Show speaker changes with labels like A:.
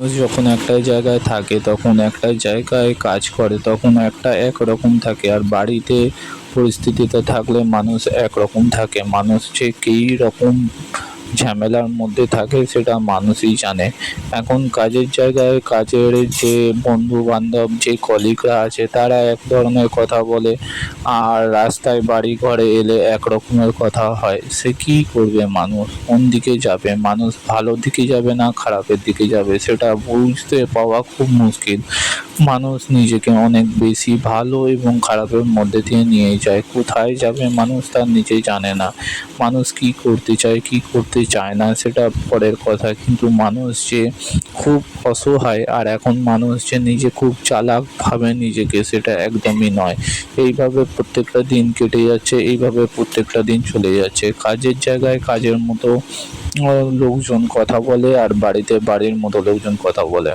A: মানুষ যখন একটা জায়গায় থাকে তখন একটা জায়গায় কাজ করে তখন একটা একরকম থাকে, আর বাড়িতে পরিস্থিতিতে থাকলে মানুষ একরকম থাকে। মানুষ যে কী রকম ঝামেলার মধ্যে থাকে সেটা মানুষই জানে। এখন কাজের জায়গায় কাজের যে বন্ধু বান্ধব যে কলিগরা আছে তারা এক ধরনের কথা বলে, আর রাস্তায় বাড়ি ঘরে এলে এক রকমের কথা হয়। সে কী করবে, মানুষ কোন দিকে যাবে, মানুষ ভালোর দিকে যাবে না খারাপের দিকে যাবে সেটা বুঝতে পাওয়া খুব মুশকিল। মানুষ নিজেকে অনেক বেশি ভালো এবং খারাপের মধ্যে দিয়ে নিয়ে যায়। কোথায় যাবে মানুষ তার নিজেই জানে না। মানুষ কী করতে চায় কী করতে চায় না সেটা পরের কথা, কিন্তু মানুষ যে খুব অসহায় আর এখন মানুষ যে নিজে খুব চালাক ভাবে নিজেকে সেটা একদমই নয়। এইভাবে প্রত্যেকটা দিন কেটে যাচ্ছে, এইভাবে প্রত্যেকটা দিন চলে যাচ্ছে। কাজের জায়গায় কাজের মতো লোকজন কথা বলে, আর বাড়িতে বাড়ির মতো লোকজন কথা বলে।